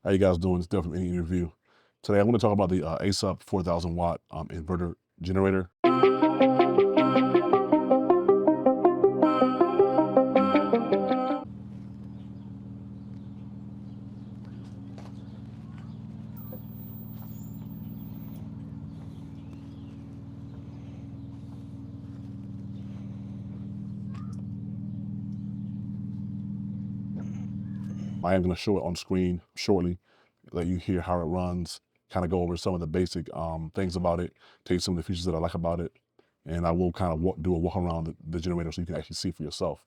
How you guys doing? It's definitely an interview. Today I want to talk about the Aceup 4,000 watt inverter generator. I am going to show it on screen shortly, let you hear how it runs, kind of go over some of the basic things about it, tell you some of the features that I like about it, and I will kind of do a walk around the generator so you can actually see for yourself.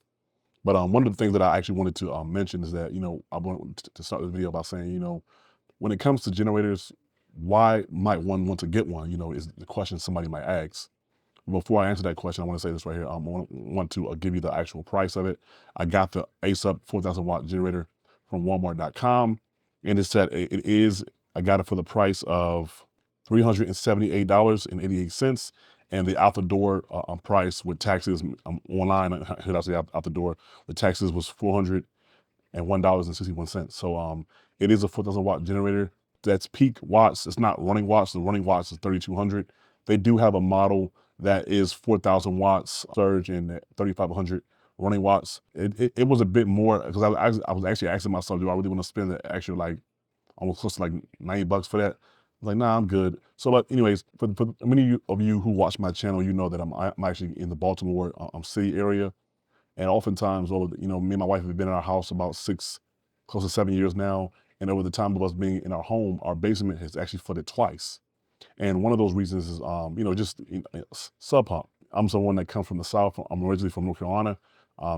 But one of the things that I actually wanted to mention is that, I want to start this video by saying, when it comes to generators, why might one want to get one, is the question somebody might ask. Before I answer that question, I want to say this right here. I want to give you the actual price of it. I got the Aceup 4,000 watt generator from Walmart.com, and I got it for the price of $378.88, and the out the door price with taxes online. I say out the door with taxes was $401.61. So it is a 4,000 watt generator. That's peak watts. It's not running watts. The running watts is 3,200. They do have a model that is 4,000 watts surge and 3,500 running watts. It was a bit more because I was actually asking myself, do I really want to spend the extra like almost close to like $90 for that? I was like, nah, I'm good. So, but anyways, for many of you who watch my channel, you know that I'm actually in the Baltimore city area, and oftentimes, me and my wife have been in our house about close to 7 years now, and over the time of us being in our home, our basement has actually flooded twice. And one of those reasons is, just sub pump. I'm someone that comes from the South. I'm originally from North Carolina,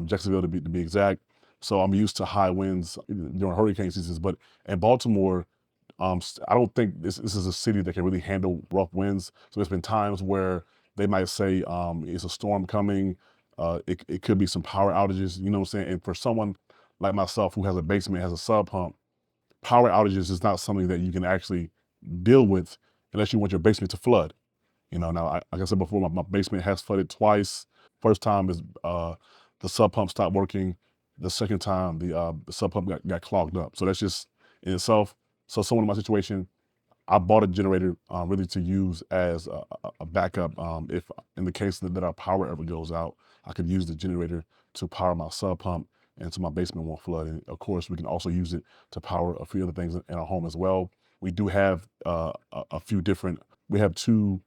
Jacksonville to be exact. So I'm used to high winds during hurricane seasons. But in Baltimore, I don't think this is a city that can really handle rough winds. So there's been times where they might say it's a storm coming. It could be some power outages. You know what I'm saying? And for someone like myself who has a basement, has a sub pump, power outages is not something that you can actually deal with unless you want your basement to flood. Now, like I said before, my basement has flooded twice. First time is the sub pump stopped working. The second time, the sub pump got clogged up. So that's just in itself. So someone in my situation, I bought a generator really to use as a backup. If in the case that our power ever goes out, I could use the generator to power my sub pump and so my basement won't flood. And of course, we can also use it to power a few other things in our home as well. We do have a few different, we have two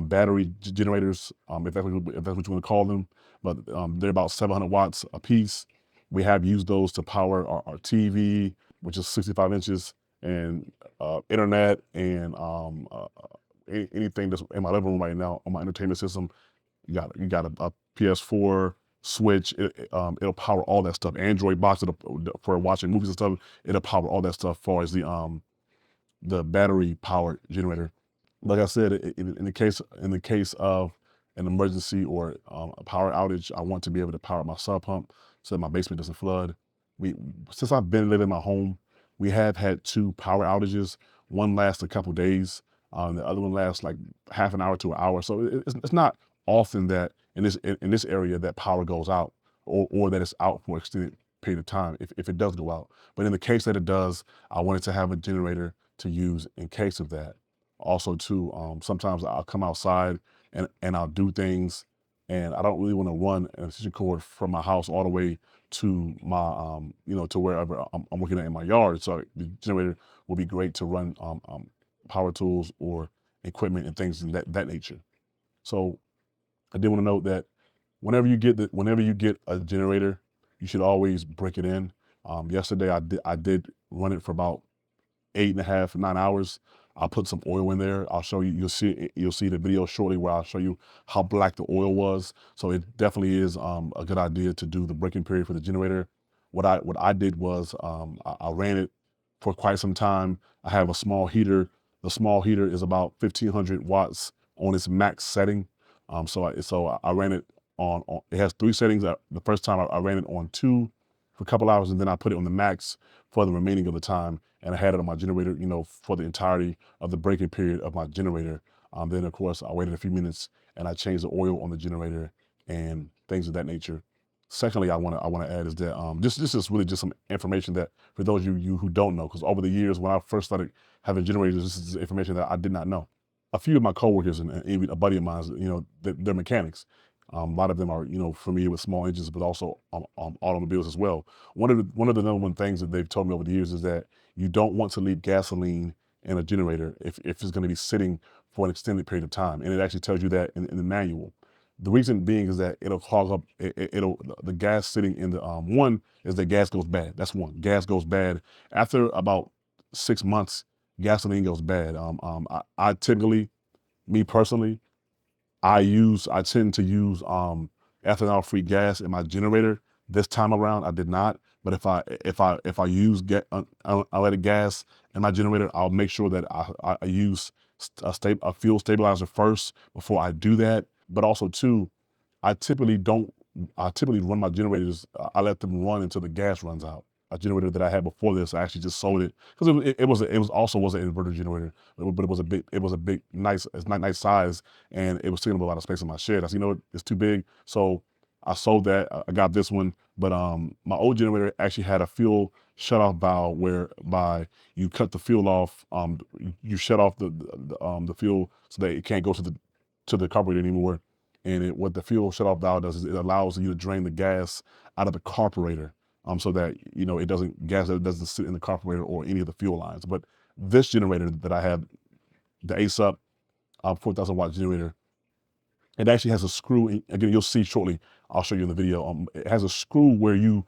battery generators, if that's what you want to call them, but they're about 700 watts a piece. We have used those to power our TV, which is 65 inches, and internet, and anything that's in my living room right now on my entertainment system. You got a PS4 Switch. It'll power all that stuff. Android box for watching movies and stuff. It'll power all that stuff. As far as the battery powered generator. Like I said, in the case of an emergency or a power outage, I want to be able to power my sub pump so that my basement doesn't flood. Since I've been living in my home, we have had two power outages. One lasts a couple days. The other one lasts like half an hour to an hour. So it's not often that in this area that power goes out or that it's out for an extended period of time if it does go out. But in the case that it does, I wanted to have a generator to use in case of that. Also, too, sometimes I'll come outside and I'll do things, and I don't really want to run an extension cord from my house all the way to my, to wherever I'm working at in my yard. So the generator will be great to run power tools or equipment and things of that nature. So I did want to note that whenever you get a generator, you should always break it in. Yesterday I did run it for about 8.5, 9 hours. I'll put some oil in there. I'll show you. You'll see the video shortly where I'll show you how black the oil was. So it definitely is a good idea to do the breaking period for the generator. What I did was I ran it for quite some time. I have a small heater. The small heater is about 1,500 watts on its max setting. So I ran it on. It has 3 settings. The first time I ran it on 2 for a couple hours, and then I put it on the max for the remaining of the time. And I had it on my generator, for the entirety of the breaking period of my generator. Then of course I waited a few minutes and I changed the oil on the generator and things of that nature. Secondly, I want to add is that this is really just some information that for those of you who don't know, because over the years when I first started having generators, this is information that I did not know. A few of my coworkers and even a buddy of mine, they're mechanics. A lot of them are familiar with small engines, but also automobiles as well. One of the number one things that they've told me over the years is that you don't want to leave gasoline in a generator if it's going to be sitting for an extended period of time, and it actually tells you that in the manual. The reason being is that it'll clog up. It'll the gas sitting in the one is that gas goes bad. That's one. Gas goes bad after about 6 months. Gasoline goes bad. I typically, me personally, I tend to use ethanol-free gas in my generator. This time around, I did not. But if I use unleaded gas in my generator, I'll make sure that I use a fuel stabilizer first before I do that. But also too, I typically don't. I typically run my generators. I let them run until the gas runs out. A generator that I had before this, I actually just sold it because it was also an inverter generator, but it was a big nice nice size, and it was taking up a lot of space in my shed. I said, it's too big, so I sold that. I got this one, but my old generator actually had a fuel shutoff valve whereby you cut the fuel off, you shut off the fuel so that it can't go to the carburetor anymore. And what the fuel shutoff valve does is it allows you to drain the gas out of the carburetor, so that gas doesn't sit in the carburetor or any of the fuel lines. But this generator that I have, the Aceup 4,000 watt generator, it actually has a screw. Again, you'll see shortly. I'll show you in the video. It has a screw where you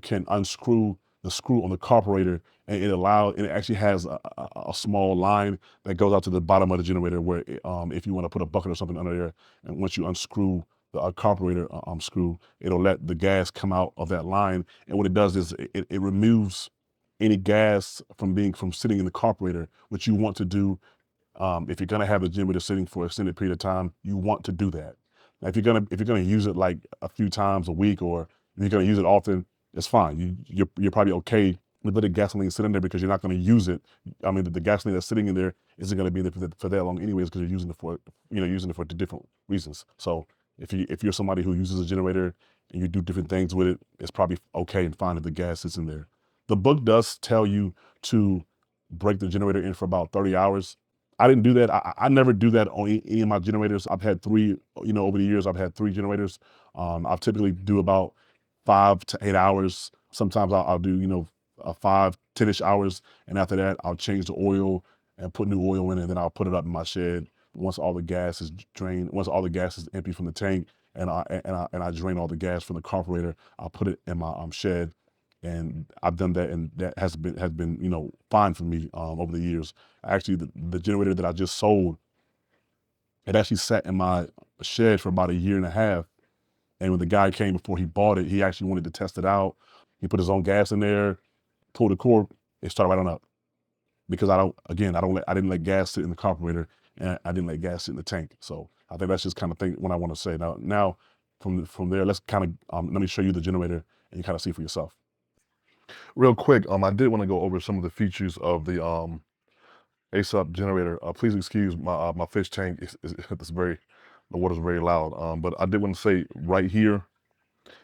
can unscrew the screw on the carburetor, and it actually has a small line that goes out to the bottom of the generator where if you want to put a bucket or something under there, and once you unscrew the carburetor screw, it'll let the gas come out of that line. And what it does is it removes any gas from sitting in the carburetor, which you want to do. If you're gonna have the generator sitting for an extended period of time, you want to do that. Now, if you're gonna use it like a few times a week, or if you're gonna use it often, it's fine. You're probably okay with letting gasoline sit in there because you're not gonna use it. I mean, the gasoline that's sitting in there isn't gonna be there for that long anyways, because you're using it for different reasons. So if you're somebody who uses a generator and you do different things with it, it's probably okay and fine if the gas sits in there. The book does tell you to break the generator in for about 30 hours. I didn't do that. I never do that on any of my generators. I've had three, over the years, I've had three generators. I typically do about 5 to 8 hours. Sometimes I'll do, 5, 10-ish hours. And after that, I'll change the oil and put new oil in it. And then I'll put it up in my shed once all the gas is drained, once all the gas is empty from the tank, and I drain all the gas from the carburetor. I'll put it in my shed. And I've done that, and that has been fine for me over the years. Actually, the generator that I just sold, it actually sat in my shed for about 1.5 years. And when the guy came before he bought it, he actually wanted to test it out. He put his own gas in there, pulled the cord, it started right on up. Because I didn't let gas sit in the carburetor, and I didn't let gas sit in the tank. So I think that's just kind of thing what I want to say. Now from there, let's kind of let me show you the generator, and you kind of see for yourself. Real quick, I did want to go over some of the features of the Aceup generator. Please excuse my fish tank. The water's very loud. But I did want to say right here,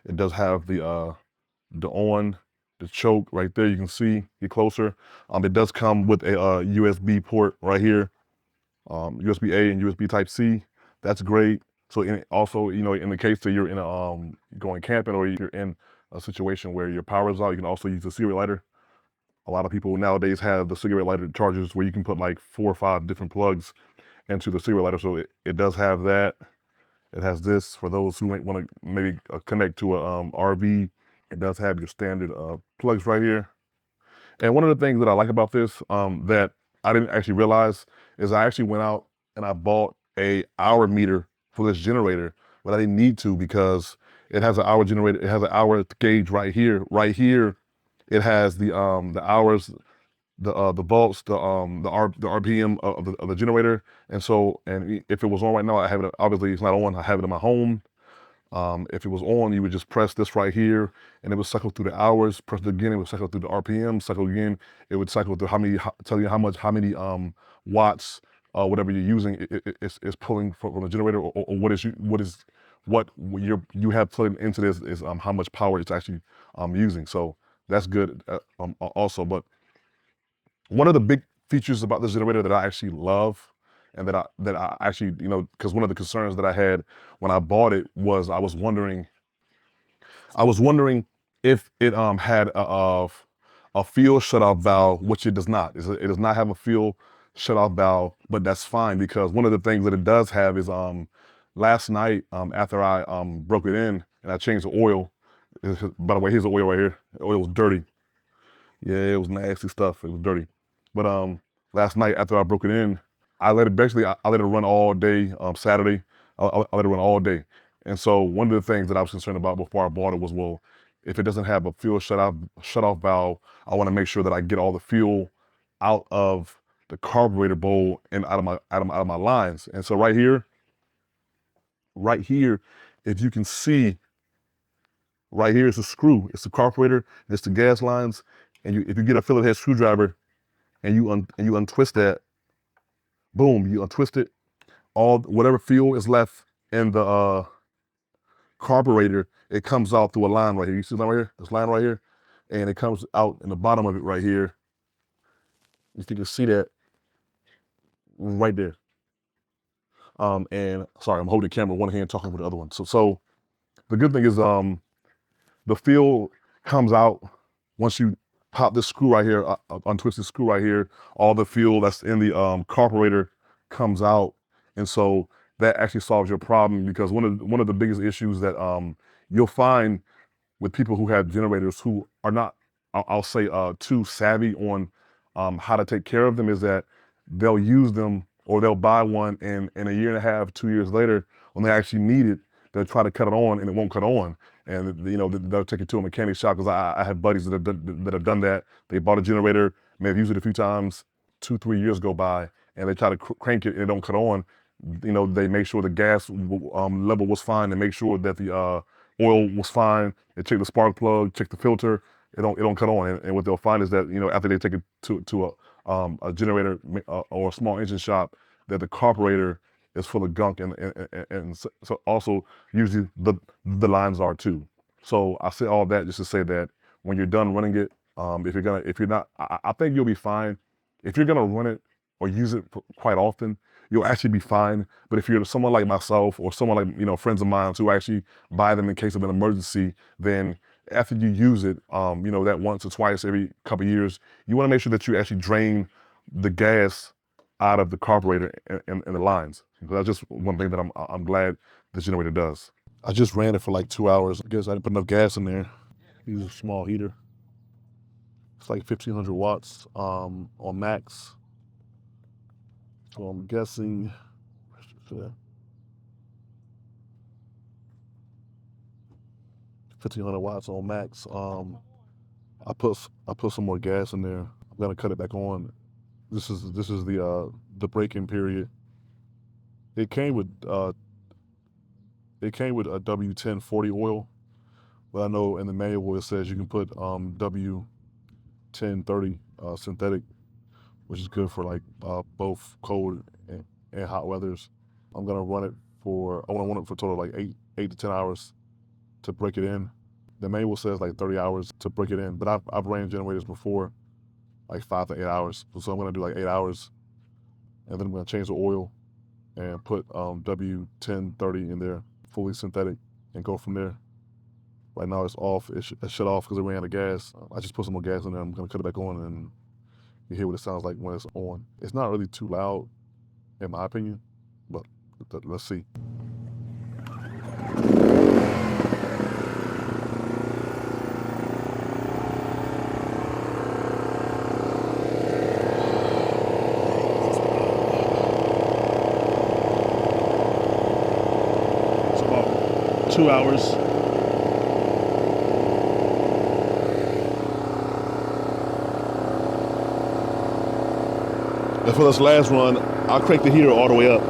it does have the choke right there. You can see, get closer. It does come with a USB port right here, USB-A and USB Type-C. That's great. So also, in the case that you're in going camping, or you're in a situation where your power is out, you can also use a cigarette lighter. A lot of people nowadays have the cigarette lighter chargers where you can put like 4 or 5 different plugs into the cigarette lighter. So it does have that. It has this for those who might want to maybe connect to a RV. It does have your standard plugs right here. And one of the things that I like about this that I didn't actually realize is I actually went out and I bought a hour meter for this generator, but I didn't need to because it has an hour generator. It has an hour gauge right here. Right here, it has the hours, the volts, the RPM of the generator. And so, and if it was on right now, I have it. Obviously, it's not on. I have it in my home. If it was on, you would just press this right here, and it would cycle through the hours. Press it again, it would cycle through the RPM. Cycle again, it would cycle through tell you how many watts, whatever you're using, is pulling from the generator, or what is what you have plugged into this is how much power it's actually using. So that's good also. But one of the big features about this generator that I actually love, and that I actually, because one of the concerns that I had when I bought it was I was wondering if it had a fuel shutoff valve, which it does not. It does not have a fuel shutoff valve, but that's fine, because one of the things that it does have is last night after I broke it in and I changed the oil. By the way, here's the oil right here. The oil was dirty. Yeah, it was nasty stuff. It was dirty. But last night after I broke it in, I let it run all day. Saturday, I let it run all day. And so one of the things that I was concerned about before I bought it was, well, if it doesn't have a fuel shutoff valve, I want to make sure that I get all the fuel out of the carburetor bowl and out of my lines. And so right here, if you can see, right here is the screw. It's the carburetor. It's the gas lines. And if you get a Phillips head screwdriver and you untwist that, boom, you untwist it. All whatever fuel is left in the carburetor, it comes out through a line right here. You see that right here? This line right here, and it comes out in the bottom of it right here. If you can see that right there. And sorry, I'm holding the camera one hand, talking with the other one. So the good thing is the fuel comes out once you pop this screw right here, untwist this screw right here. All the fuel that's in the carburetor comes out, and so that actually solves your problem, because one of the biggest issues that you'll find with people who have generators who are not, I'll say, too savvy on how to take care of them, is that they'll use them, or they'll buy one, and in a year and a half, 2 years later, when they actually need it, they'll try to cut it on and it won't cut on. And they'll take it to a mechanic shop, because I have buddies that have done that. They bought a generator, may have used it a few times, 2-3 years go by, and they try to crank it and it don't cut on. They make sure the gas level was fine, and make sure that the oil was fine. They check the spark plug, check the filter. It don't cut on. And what they'll find is that after they take it to a generator or a small engine shop, that the carburetor is full of gunk, and so also usually the lines are too. So I say all that just to say that when you're done running it, if you're not, I think you'll be fine. If you're gonna run it or use it quite often, you'll actually be fine. But if you're someone like myself, or someone like friends of mine who actually buy them in case of an emergency, then after you use it, that once or twice every couple of years, you want to make sure that you actually drain the gas out of the carburetor and the lines. So that's just one thing that I'm glad the generator does. I just ran it for like 2 hours. I guess I didn't put enough gas in there. Use a small heater. It's like 1,500 watts on max. So I'm guessing 1,500 watts on max. I put some more gas in there. I'm gonna cut it back on. This is the break-in period. It came with a W1040 oil, but I know in the manual it says you can put W1030 synthetic, which is good for like both cold and hot weathers. I'm gonna run it for, I want to run it for a total of like 8 to 10 hours to break it in. The manual says like 30 hours to break it in, but I've ran generators before, like 5 to 8 hours. So I'm gonna do like 8 hours, and then I'm gonna change the oil and put W1030 in there, fully synthetic, and go from there. Right now it's off, it shut off because it ran out of gas. I just put some more gas in there. I'm gonna cut it back on, and you hear what it sounds like when it's on. It's not really too loud, in my opinion, but let's see. It's about 2 hours. And for this last run, I'll crank the heater all the way up.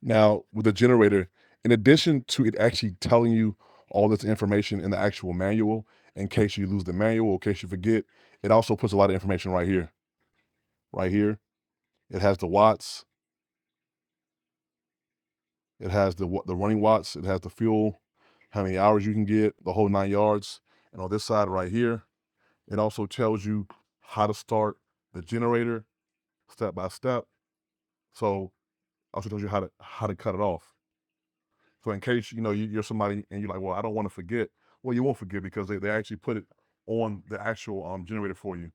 Now, with the generator, in addition to it actually telling you all this information in the actual manual, in case you lose the manual, in case you forget, it also puts a lot of information right here. Right here, it has the watts, it has the running watts, it has the fuel, how many hours you can get, the whole 9 yards. And on this side right here, it also tells you how to start the generator step by step. So also tells you how to cut it off. So in case you're somebody and you're like, well, I don't want to forget. Well, you won't forget because they actually put it on the actual generator for you.